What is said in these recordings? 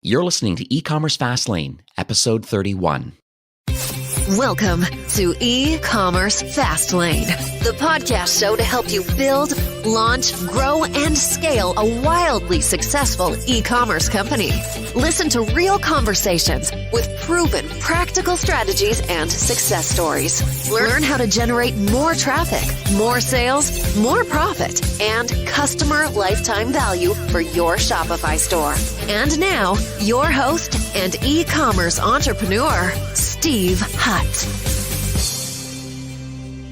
You're listening to E-Commerce Fastlane, episode 31. Welcome to E-Commerce Fastlane, the podcast show to help you build, launch, grow, and scale a wildly successful e-commerce company. Listen to real conversations with proven practical strategies and success stories. Learn how to generate more traffic, more sales, more profit, and customer lifetime value for your Shopify store. And now, your host and e-commerce entrepreneur, Steve Hutt.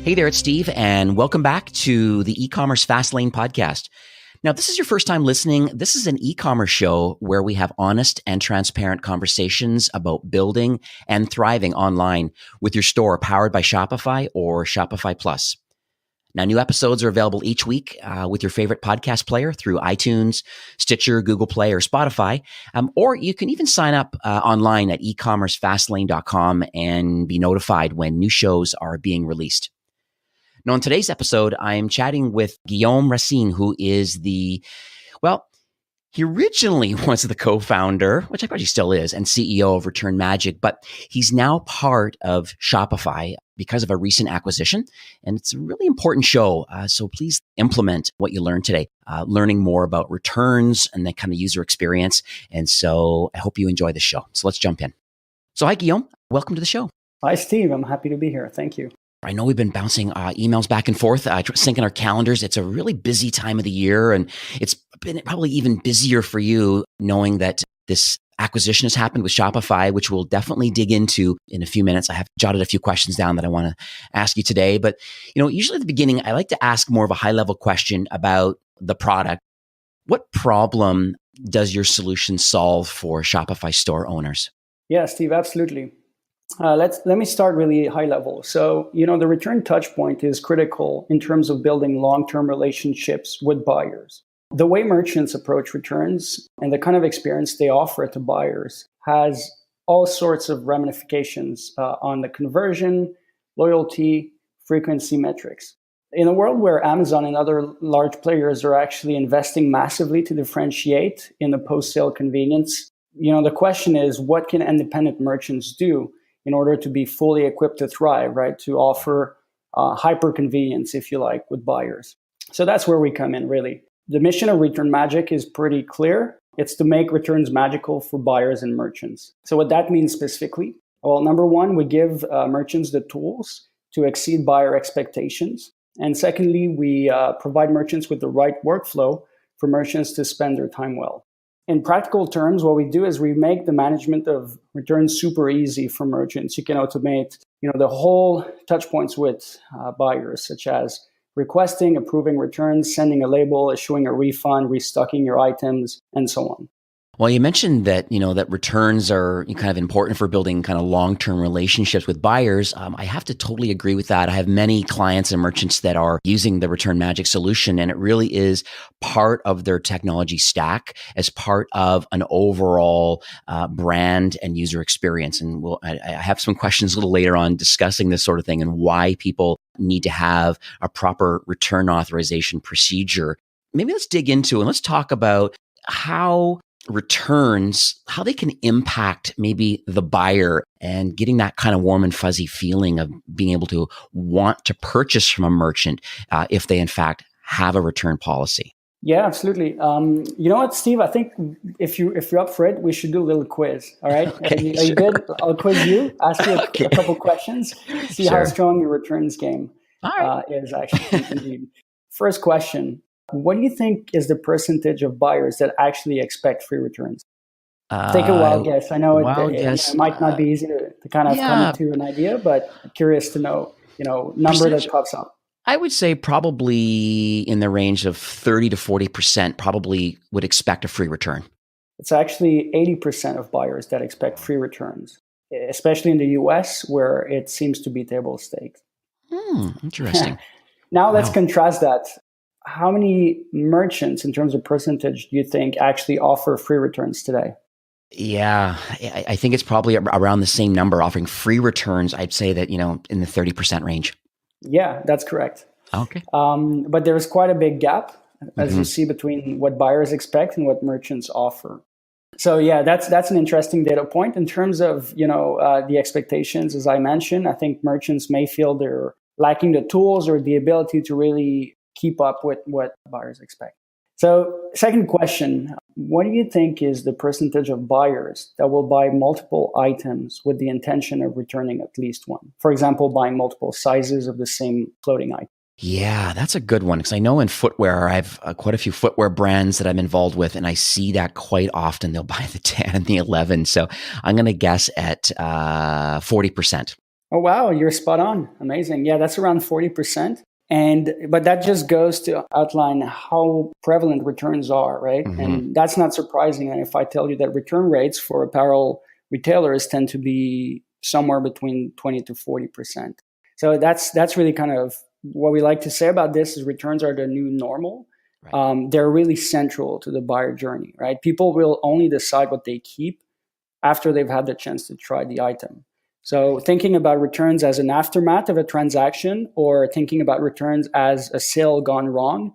Hey there, it's Steve, and welcome back to the E-Commerce Fastlane podcast. Now, if this is your first time listening, this is an e-commerce show where we have honest and transparent conversations about building and thriving online with your store powered by Shopify or Shopify Plus. Now, new episodes are available each week with your favorite podcast player through iTunes, Stitcher, Google Play, or Spotify. Or you can even sign up online at ecommercefastlane.com and be notified when new shows are being released. Now, in today's episode, I'm chatting with Guillaume Racine, who is he originally was the co-founder, which I probably still is, and CEO of Return Magic, but he's now part of Shopify because of a recent acquisition. And it's a really important show. So please implement what you learned today, learning more about returns and that kind of user experience. And so I hope you enjoy the show. So let's jump in. So hi, Guillaume. Welcome to the show. Hi, Steve. I'm happy to be here. Thank you. I know we've been bouncing emails back and forth, syncing our calendars. It's a really busy time of the year, and it's been probably even busier for you knowing that this acquisition has happened with Shopify, which we'll definitely dig into in a few minutes. I have jotted a few questions down that I want to ask you today. But, usually at the beginning, I like to ask more of a high-level question about the product. What problem does your solution solve for Shopify store owners? Yeah, Steve, absolutely. Let me start really high level. So, the return touch point is critical in terms of building long-term relationships with buyers. The way merchants approach returns and the kind of experience they offer to buyers has all sorts of ramifications on the conversion, loyalty, frequency metrics. In a world where Amazon and other large players are actually investing massively to differentiate in the post-sale convenience, the question is, what can independent merchants do in order to be fully equipped to thrive, right? To offer hyper convenience, if you like, with buyers. So that's where we come in, really. The mission of Return Magic is pretty clear. It's to make returns magical for buyers and merchants. So what that means specifically? Well, number one, we give merchants the tools to exceed buyer expectations. And secondly, we provide merchants with the right workflow for merchants to spend their time well. In practical terms, what we do is we make the management of returns super easy for merchants. You can automate, the whole touch points with buyers, such as requesting, approving returns, sending a label, issuing a refund, restocking your items, and so on. Well, you mentioned that, that returns are kind of important for building kind of long-term relationships with buyers. I have to totally agree with that. I have many clients and merchants that are using the Return Magic solution, and it really is part of their technology stack as part of an overall brand and user experience. And I have some questions a little later on discussing this sort of thing and why people need to have a proper return authorization procedure. Maybe let's dig into and let's talk about how returns, how they can impact maybe the buyer and getting that kind of warm and fuzzy feeling of being able to want to purchase from a merchant if they in fact have a return policy. Yeah, absolutely. You know what, Steve? I think if you're up for it, we should do a little quiz. All right? Okay, are you good? I'll quiz you, ask you a couple questions, see Sure. how strong your returns game All right. is actually. Indeed. First question. What do you think is the percentage of buyers that actually expect free returns? Take a wild guess. I know it might not be easy to kind of come to an idea, but I'm curious to know, number that pops up. I would say probably in the range of 30 to 40% probably would expect a free return. It's actually 80% of buyers that expect free returns, especially in the US, where it seems to be table stakes. Interesting. Now let's contrast that. How many merchants, in terms of percentage, do you think actually offer free returns today? Yeah, I think it's probably around the same number offering free returns. I'd say that, in the 30% range. Yeah, that's correct. Okay. But there's quite a big gap, as you see, between what buyers expect and what merchants offer. So yeah, that's an interesting data point in terms of the expectations. As I mentioned, I think merchants may feel they're lacking the tools or the ability to really keep up with what buyers expect. So second question, what do you think is the percentage of buyers that will buy multiple items with the intention of returning at least one? For example, buying multiple sizes of the same clothing item. Yeah, that's a good one because I know in footwear, I have quite a few footwear brands that I'm involved with, and I see that quite often. They'll buy the 10 and the 11. So I'm going to guess at 40%. Oh, wow, you're spot on. Amazing. Yeah, that's around 40%. But that just goes to outline how prevalent returns are, right? Mm-hmm. And that's not surprising. And if I tell you that return rates for apparel retailers tend to be somewhere between 20 to 40%. So that's really kind of what we like to say about this is returns are the new normal. Right. They're really central to the buyer journey, right? People will only decide what they keep after they've had the chance to try the item. So thinking about returns as an aftermath of a transaction or thinking about returns as a sale gone wrong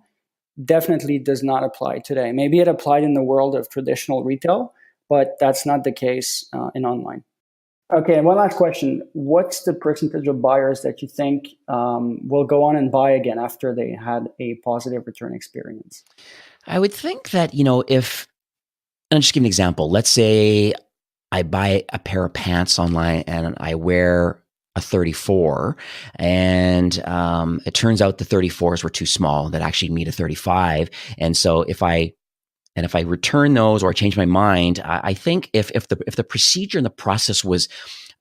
definitely does not apply today. Maybe it applied in the world of traditional retail, but that's not the case in online. Okay, and one last question. What's the percentage of buyers that you think will go on and buy again after they had a positive return experience? I would think that, if, and I'll just give an example. Let's say I buy a pair of pants online and I wear a 34 and it turns out the 34s were too small that actually meet a 35. And so if I return those or I change my mind, I think if the procedure and the process was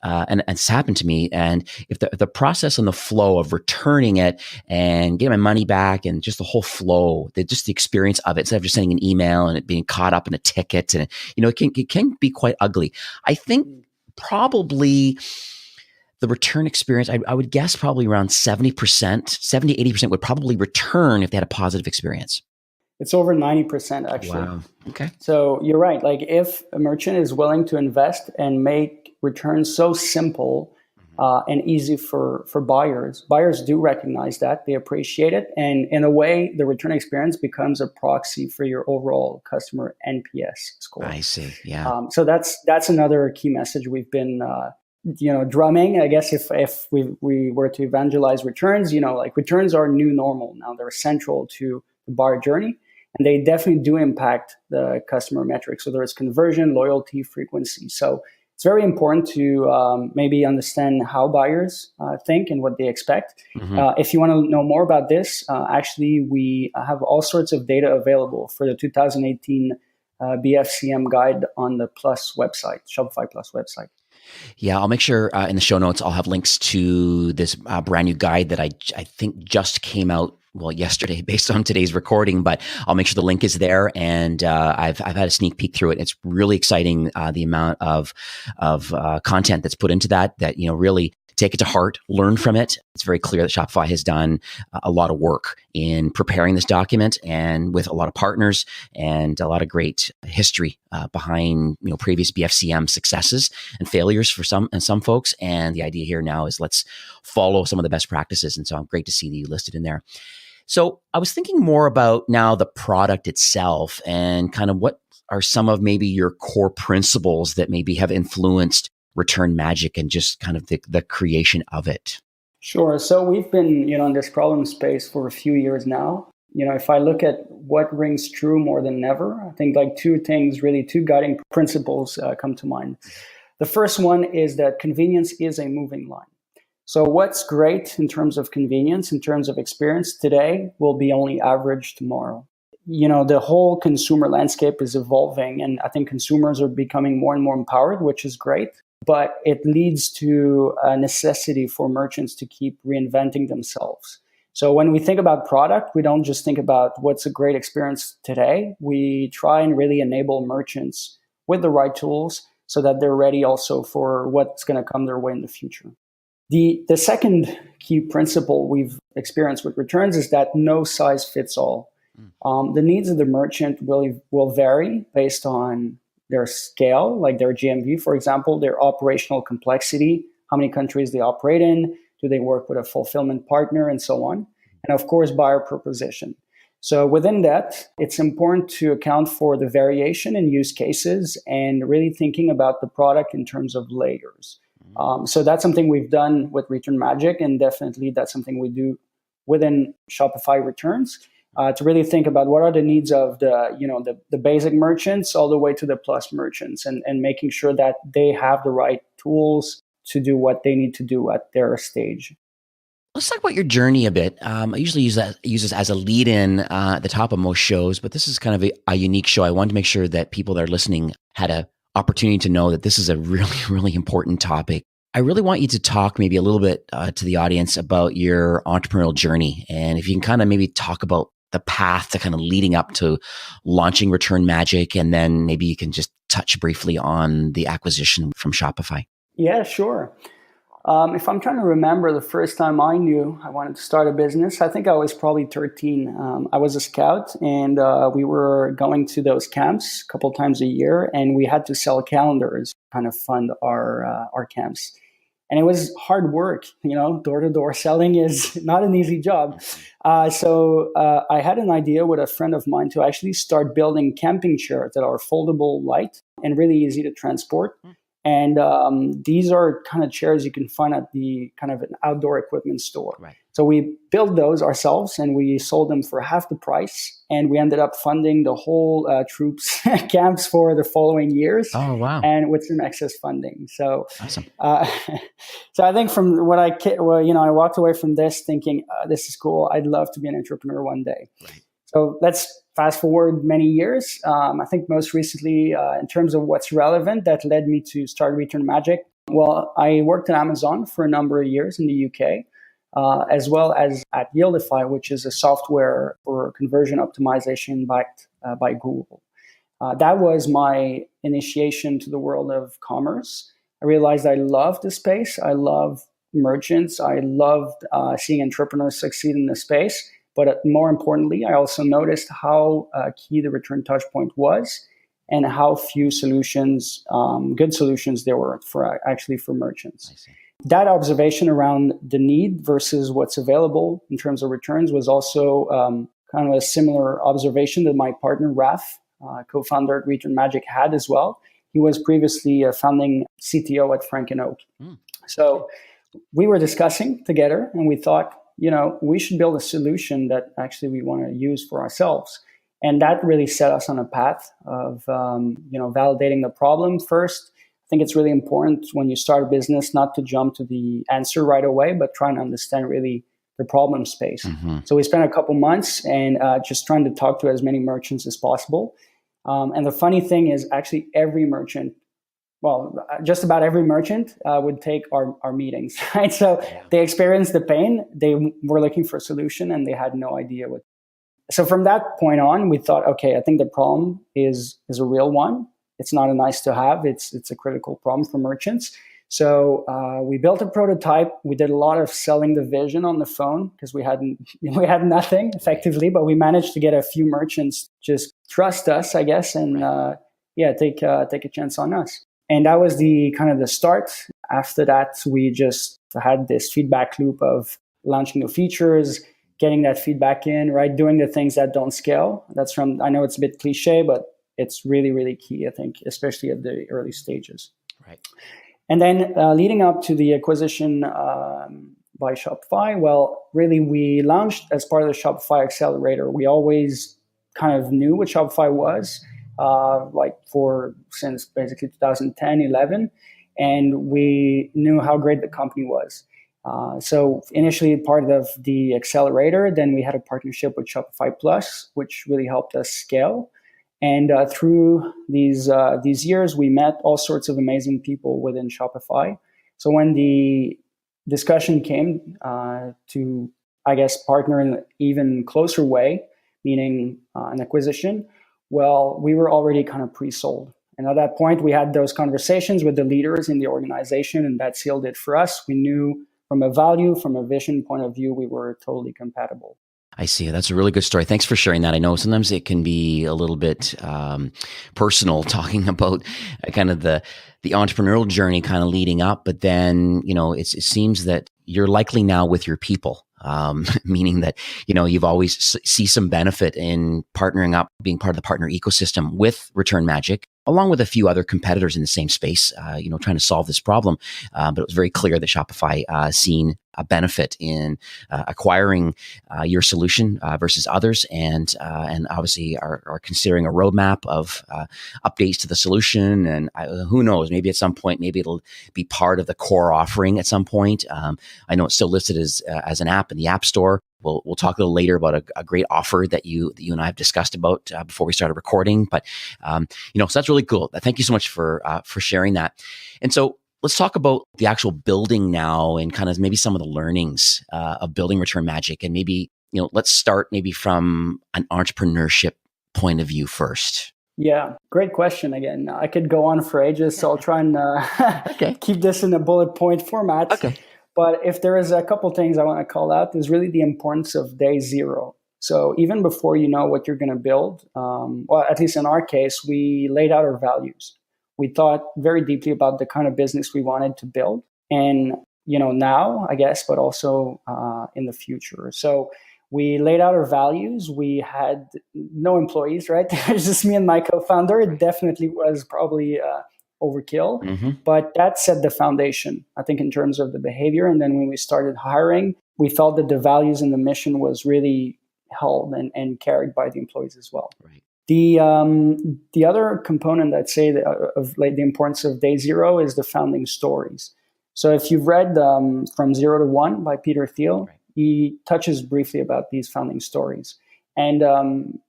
and it's happened to me, and if the process and the flow of returning it and getting my money back and just the whole flow, just the experience of it, instead of just sending an email and it being caught up in a ticket, and it can be quite ugly. I think probably the return experience, I would guess probably around 70%, 70-80% would probably return if they had a positive experience. It's over 90%, actually. Wow. Okay. So you're right. Like if a merchant is willing to invest and make returns so simple and easy for buyers do recognize that. They appreciate it. And in a way, the return experience becomes a proxy for your overall customer NPS score. I see. Yeah. So that's another key message we've been drumming. I guess if we were to evangelize returns, like returns are new normal now. They're central to the buyer journey. And they definitely do impact the customer metrics, whether it's conversion, loyalty, frequency. So it's very important to maybe understand how buyers think and what they expect. Mm-hmm. If you want to know more about this, actually, we have all sorts of data available for the 2018 BFCM guide on the Plus website, Shopify Plus website. Yeah, I'll make sure in the show notes, I'll have links to this brand new guide that I think just came out yesterday based on today's recording, but I'll make sure the link is there. And I've had a sneak peek through it. It's really exciting, the amount of content that's put into that really take it to heart, learn from it. It's very clear that Shopify has done a lot of work in preparing this document and with a lot of partners and a lot of great history behind previous BFCM successes and failures for some folks. And the idea here now is let's follow some of the best practices. And so I'm great to see that you listed in there. So I was thinking more about now the product itself and kind of what are some of maybe your core principles that maybe have influenced Return Magic and just kind of the creation of it. Sure. So we've been, in this problem space for a few years now. If I look at what rings true more than ever, I think like two guiding principles come to mind. The first one is that convenience is a moving line. So what's great in terms of convenience, in terms of experience today, will be only average tomorrow. The whole consumer landscape is evolving, and I think consumers are becoming more and more empowered, which is great. But it leads to a necessity for merchants to keep reinventing themselves. So when we think about product, we don't just think about what's a great experience today. We try and really enable merchants with the right tools so that they're ready also for what's going to come their way in the future. The second key principle we've experienced with returns is that no size fits all. The needs of the merchant will vary based on their scale, like their GMV, for example, their operational complexity, how many countries they operate in, do they work with a fulfillment partner, and so on. And of course, buyer proposition. So within that, it's important to account for the variation in use cases and really thinking about the product in terms of layers. So that's something we've done with Return Magic, and definitely that's something we do within Shopify Returns to really think about what are the needs of the basic merchants all the way to the plus merchants, and making sure that they have the right tools to do what they need to do at their stage. Let's talk about your journey a bit. I usually use this as a lead-in at the top of most shows, but this is kind of a unique show. I wanted to make sure that people that are listening had an opportunity to know that this is a really, really important topic. I really want you to talk maybe a little bit to the audience about your entrepreneurial journey. And if you can kind of maybe talk about the path to kind of leading up to launching Return Magic, and then maybe you can just touch briefly on the acquisition from Shopify. Yeah, sure. If I'm trying to remember the first time I knew I wanted to start a business, I think I was probably 13. I was a scout, and we were going to those camps a couple times a year, and we had to sell calendars to kind of fund our camps. And it was hard work, door-to-door selling is not an easy job. So I had an idea with a friend of mine to actually start building camping chairs that are foldable, light, and really easy to transport. And these are kind of chairs you can find at the kind of an outdoor equipment store. Right. So we built those ourselves, and we sold them for half the price. And we ended up funding the whole troops camps for the following years. Oh, wow. And with some excess funding. So, awesome. So I think from what I walked away from this thinking, this is cool. I'd love to be an entrepreneur one day. Right. So let's fast forward many years. I think most recently, in terms of what's relevant, that led me to start Return Magic. Well, I worked at Amazon for a number of years in the UK, as well as at Yieldify, which is a software for conversion optimization backed by Google. That was my initiation to the world of commerce. I realized I loved the space. I love merchants. I loved seeing entrepreneurs succeed in the space. But more importantly, I also noticed how key the return touchpoint was, and how few solutions, good solutions there were for merchants. That observation around the need versus what's available in terms of returns was also kind of a similar observation that my partner, Raf, co-founder at Return Magic, had as well. He was previously a founding CTO at Frank & Oak. So we were discussing together, and we thought, we should build a solution that actually we want to use for ourselves. And that really set us on a path of, validating the problem first. I think it's really important when you start a business not to jump to the answer right away, but try and understand really the problem space. Mm-hmm. So we spent a couple months and just trying to talk to as many merchants as possible. And the funny thing is actually just about every merchant would take our meetings, right? So they experienced the pain, they were looking for a solution, and they had no idea what. So from that point on, we thought, okay, I think the problem is a real one. It's not a nice to have, it's a critical problem for merchants. So we built a prototype. We did a lot of selling the vision on the phone because we had nothing effectively, but we managed to get a few merchants just trust us, I guess, and take a chance on us. And that was the kind of the start. After that, we just had this feedback loop of launching new features, getting that feedback in, right? Doing the things that don't scale. I know it's a bit cliche, but it's really, really key, I think, especially at the early stages. Right. And then leading up to the acquisition by Shopify, well, really we launched as part of the Shopify Accelerator. We always kind of knew what Shopify was. Since basically 2010, 11, and we knew how great the company was. So initially part of the accelerator, then we had a partnership with Shopify Plus, which really helped us scale. And through these years, we met all sorts of amazing people within Shopify. So when the discussion came to, I guess, partner in an even closer way, meaning an acquisition, well, we were already kind of pre-sold. And at that point, we had those conversations with the leaders in the organization, and that sealed it for us. We knew from a value, from a vision point of view, we were totally compatible. I see. That's a really good story. Thanks for sharing that. I know sometimes it can be a little bit personal talking about kind of the entrepreneurial journey kind of leading up, but then, it seems that you're likely now with your people. meaning that, you've always see some benefit in partnering up, being part of the partner ecosystem with Return Magic, along with a few other competitors in the same space, trying to solve this problem. But it was very clear that Shopify seen a benefit in acquiring your solution versus others, and obviously are considering a roadmap of updates to the solution. And who knows, maybe at some point, maybe it'll be part of the core offering at some point. I know it's still listed as an app in the App Store. We'll talk a little later about a great offer that you and I have discussed about before we started recording. But so that's really cool. Thank you so much for sharing that. And so let's talk about the actual building now, and kind of maybe some of the learnings of building Return Magic. And maybe let's start maybe from an entrepreneurship point of view first. Yeah, great question. Again, I could go on for ages, so I'll try and keep this in a bullet point format. Okay. But if there is a couple things I want to call out, is really the importance of day zero. So even before you know what you're going to build, well, at least in our case, we laid out our values. We thought very deeply about the kind of business we wanted to build, and now, I guess, but also in the future. So we laid out our values. We had no employees, right? There's just me and my co-founder. It definitely was probably overkill, but that set the foundation, I think, in terms of the behavior. And then when we started hiring, we felt that the values and the mission was really held and carried by the employees as well. Right. The other component I'd say of like the importance of day zero is the founding stories. So if you've read From Zero to One by Peter Thiel, right, he touches briefly about these founding stories. And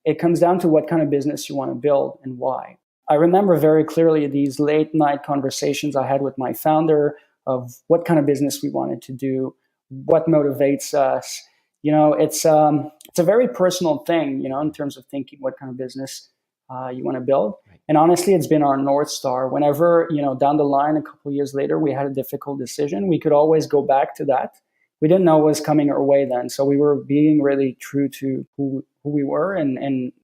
it comes down to what kind of business you want to build and why. I remember very clearly these late night conversations I had with my founder of what kind of business we wanted to do, what motivates us. It's a very personal thing, in terms of thinking what kind of business you want to build. Right. And honestly, it's been our North Star. Whenever, down the line, a couple of years later, we had a difficult decision, we could always go back to that. We didn't know what was coming our way then. So we were being really true to who we were. And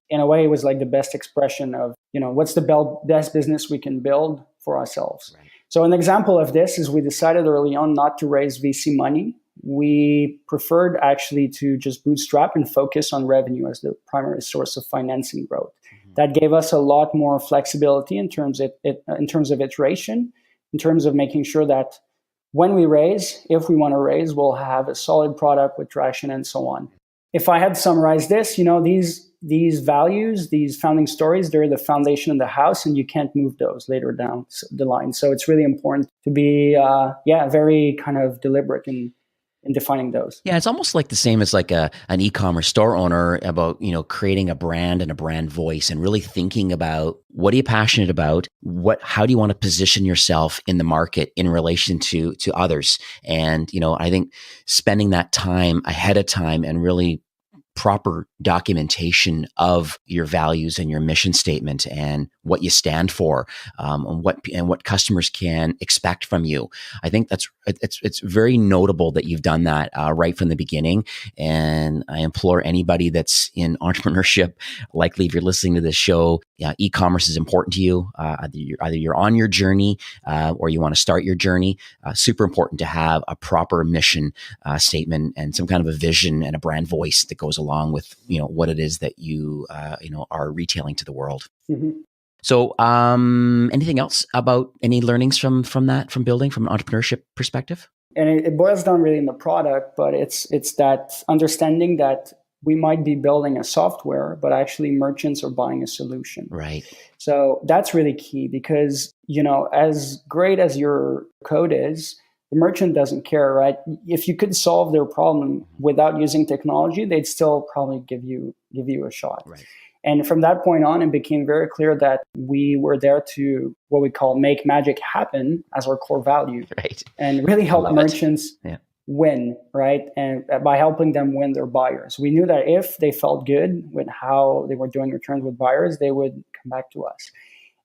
in a way, it was like the best expression of, what's the best business we can build for ourselves. Right. So an example of this is we decided early on not to raise VC money. We preferred actually to just bootstrap and focus on revenue as the primary source of financing growth. Mm-hmm. That gave us a lot more flexibility in terms of iteration, in terms of making sure that when we raise, if we want to raise, we'll have a solid product with traction and so on. If I had to summarize this, these values, these founding stories, they're the foundation of the house, and you can't move those later down the line. So it's really important to be, very kind of deliberate in defining those. Yeah, it's almost like the same as like an e-commerce store owner about, creating a brand and a brand voice, and really thinking about what are you passionate about? How do you want to position yourself in the market in relation to others? And, I think spending that time ahead of time and really proper documentation of your values and your mission statement and what you stand for, and what customers can expect from you. I think it's very notable that you've done that right from the beginning. And I implore anybody that's in entrepreneurship, likely if you're listening to this show, e-commerce is important to you. Either you're on your journey or you want to start your journey. Super important to have a proper mission statement and some kind of a vision and a brand voice that goes along with what it is that you are retailing to the world. Mm-hmm. So anything else about any learnings from building from an entrepreneurship perspective? And it boils down really in the product, but it's that understanding that we might be building a software, but actually merchants are buying a solution. Right. So that's really key because, as great as your code is, the merchant doesn't care, right? If you could solve their problem without using technology, they'd still probably give you a shot. Right. And from that point on, it became very clear that we were there to what we call make magic happen as our core value. Right. And really help merchants win, right? And by helping them win their buyers. We knew that if they felt good with how they were doing returns with buyers, they would come back to us.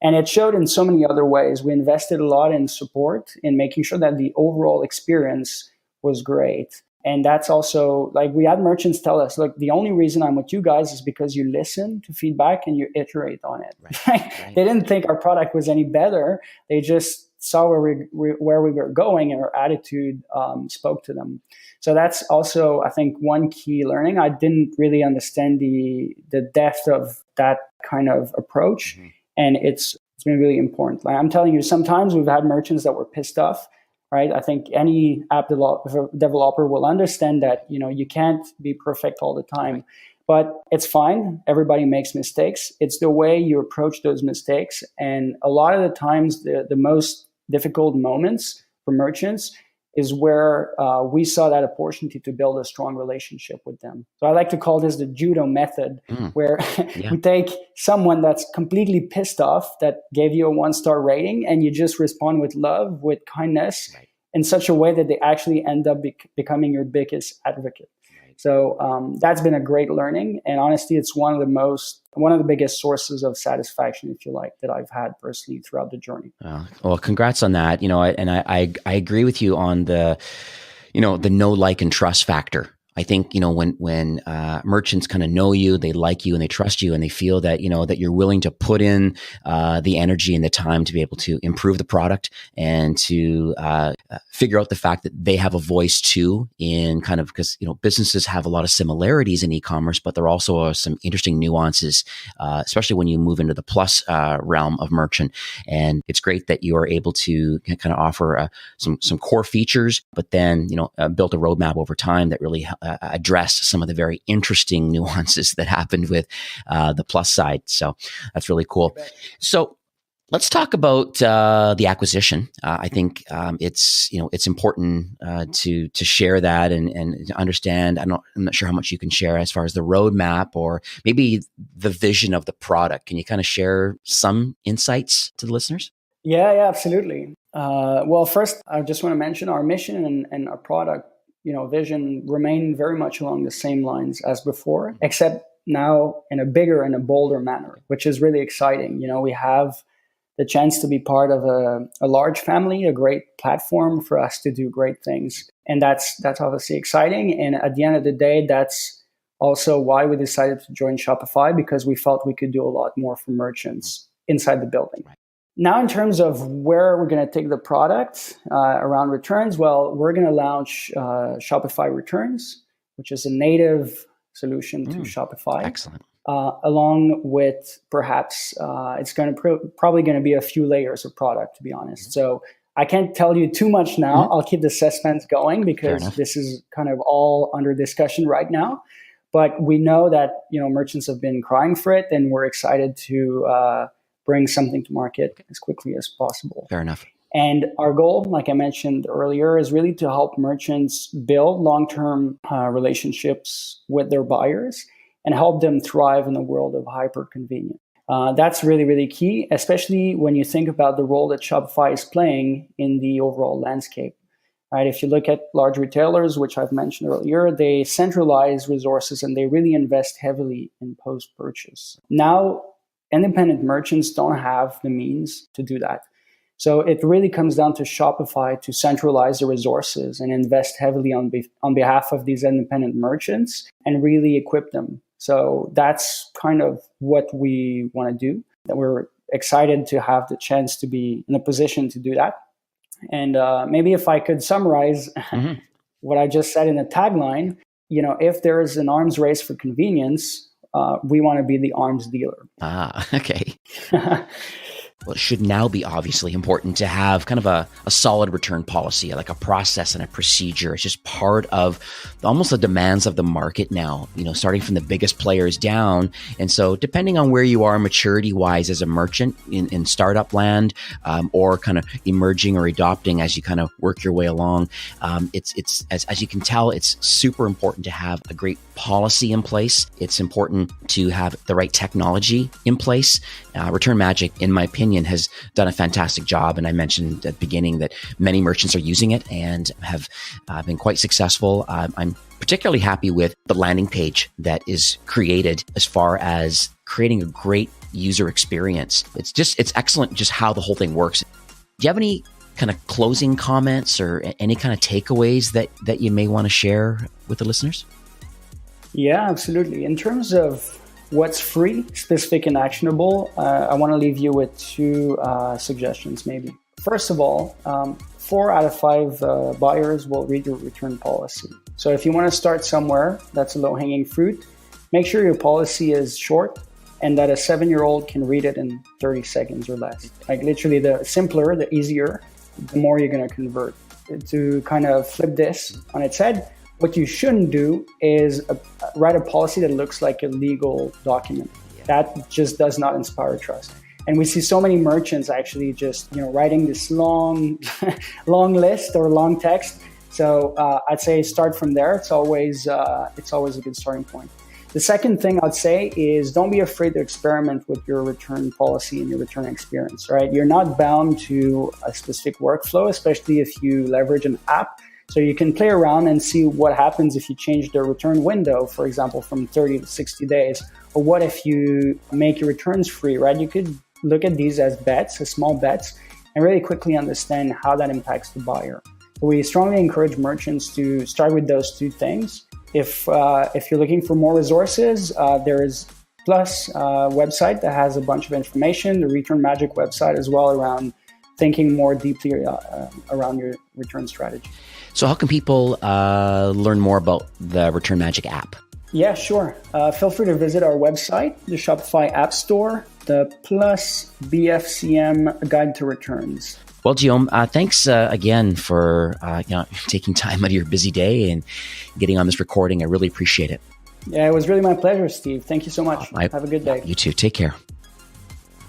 And it showed in so many other ways. We invested a lot in support, in making sure that the overall experience was great. And that's also, like, we had merchants tell us, look, the only reason I'm with you guys is because you listen to feedback and you iterate on it. Right. Right. They didn't think our product was any better. They just saw where we were going, and our attitude spoke to them. So that's also, I think, one key learning. I didn't really understand the depth of that kind of approach, and it's been really important. Like I'm telling you, sometimes we've had merchants that were pissed off, right? I think any app developer will understand that, you can't be perfect all the time, but it's fine. Everybody makes mistakes. It's the way you approach those mistakes. And a lot of the times, the most difficult moments for merchants is where we saw that opportunity to build a strong relationship with them. So I like to call this the judo method, where we take someone that's completely pissed off, that gave you a 1-star rating, and you just respond with love, with kindness, in such a way that they actually end up becoming your biggest advocate. So that's been a great learning. And honestly, it's one of the biggest sources of satisfaction, if you like, that I've had personally throughout the journey. Well, congrats on that. I agree with you on the know, like, and trust factor. I think, when merchants kind of know you, they like you and they trust you, and they feel that, that you're willing to put in the energy and the time to be able to improve the product and to figure out the fact that they have a voice too, in kind of, because, businesses have a lot of similarities in e-commerce, but there also are some interesting nuances, especially when you move into the plus realm of merchant. And it's great that you are able to kind of offer some core features, but then, built a roadmap over time that really addressed some of the very interesting nuances that happened with the plus side. So that's really cool. So let's talk about the acquisition. I think it's important to share that and to understand. I'm not sure how much you can share as far as the roadmap or maybe the vision of the product. Can you kind of share some insights to the listeners? Yeah, absolutely. Well, first, I just want to mention our mission and our product vision remain very much along the same lines as before, except now in a bigger and a bolder manner, which is really exciting. We have the chance to be part of a large family, a great platform for us to do great things. And that's obviously exciting. And at the end of the day, that's also why we decided to join Shopify, because we felt we could do a lot more for merchants inside the building. Now, in terms of where we're going to take the product around returns, well, we're going to launch Shopify Returns, which is a native solution to Shopify. Excellent. Along with perhaps it's going to probably going to be a few layers of product, to be honest. So I can't tell you too much now. I'll keep the suspense going because this is kind of all under discussion right now. But we know that merchants have been crying for it, and we're excited to bring something to market as quickly as possible. Fair enough. And our goal, like I mentioned earlier, is really to help merchants build long-term relationships with their buyers and help them thrive in the world of hyper-convenience. That's really, really key, especially when you think about the role that Shopify is playing in the overall landscape. Right? If you look at large retailers, which I've mentioned earlier, they centralize resources and they really invest heavily in post-purchase. Now, independent merchants don't have the means to do that. So it really comes down to Shopify to centralize the resources and invest heavily on behalf of these independent merchants and really equip them. So that's kind of what we want to do. That we're excited to have the chance to be in a position to do that. And maybe if I could summarize what I just said in the tagline, if there is an arms race for convenience, we want to be the arms dealer. Okay. Well, it should now be obviously important to have kind of a solid return policy, like a process and a procedure. It's just part of almost the demands of the market now, starting from the biggest players down. And so depending on where you are maturity-wise as a merchant in startup land or kind of emerging or adopting as you kind of work your way along, it's as you can tell, it's super important to have a great policy in place. It's important to have the right technology in place. Return Magic, in my opinion, has done a fantastic job. And I mentioned at the beginning that many merchants are using it and have been quite successful. I'm particularly happy with the landing page that is created as far as creating a great user experience. It's excellent just how the whole thing works. Do you have any kind of closing comments or any kind of takeaways that you may want to share with the listeners? Yeah, absolutely. In terms of what's free, specific, and actionable, I want to leave you with two suggestions maybe. First of all, 4 out of 5 buyers will read your return policy. So if you want to start somewhere, that's a low-hanging fruit. Make sure your policy is short and that a 7-year-old can read it in 30 seconds or less. Like literally, the simpler, the easier, the more you're going to convert. To kind of flip this on its head, what you shouldn't do is write a policy that looks like a legal document. That just does not inspire trust. And we see so many merchants actually just writing this long list or long text. So I'd say start from there. It's always a good starting point. The second thing I'd say is don't be afraid to experiment with your return policy and your return experience, right? You're not bound to a specific workflow, especially if you leverage an app. So you can play around and see what happens if you change the return window, for example, from 30 to 60 days. Or what if you make your returns free, right? You could look at these as bets, as small bets, and really quickly understand how that impacts the buyer. So we strongly encourage merchants to start with those 2 things. If you're looking for more resources, there is Plus website that has a bunch of information, the Return Magic website as well, around thinking more deeply around your return strategy. So how can people learn more about the Return Magic app? Yeah, sure. Feel free to visit our website, the Shopify App Store, the Plus BFCM Guide to Returns. Well, Guillaume, thanks again for taking time out of your busy day and getting on this recording. I really appreciate it. Yeah, it was really my pleasure, Steve. Thank you so much. Have a good day. You too. Take care.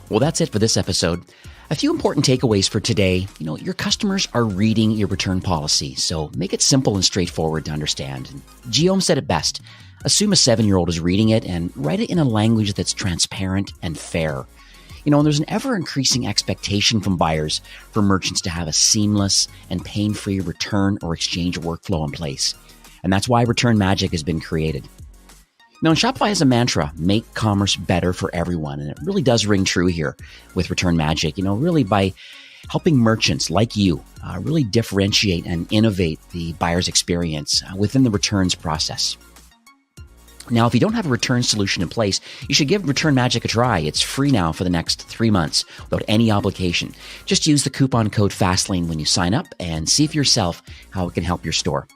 Well, that's it for this episode. A few important takeaways for today. Your customers are reading your return policy, so make it simple and straightforward to understand. Guillaume said it best. Assume a 7-year-old is reading it and write it in a language that's transparent and fair. There's an ever-increasing expectation from buyers for merchants to have a seamless and pain-free return or exchange workflow in place. And that's why Return Magic has been created. Now, Shopify has a mantra, make commerce better for everyone. And it really does ring true here with Return Magic, really by helping merchants like you really differentiate and innovate the buyer's experience within the returns process. Now, if you don't have a return solution in place, you should give Return Magic a try. It's free now for the next 3 months without any obligation. Just use the coupon code FASTLANE when you sign up and see for yourself how it can help your store.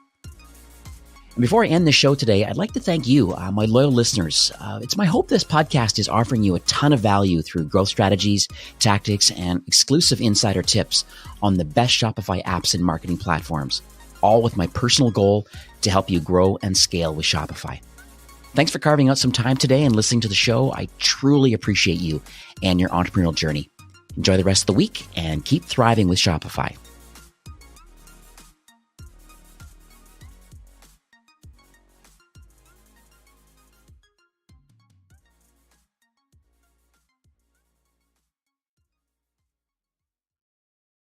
And before I end the show today, I'd like to thank you, my loyal listeners. It's my hope this podcast is offering you a ton of value through growth strategies, tactics, and exclusive insider tips on the best Shopify apps and marketing platforms, all with my personal goal to help you grow and scale with Shopify. Thanks for carving out some time today and listening to the show. I truly appreciate you and your entrepreneurial journey. Enjoy the rest of the week and keep thriving with Shopify.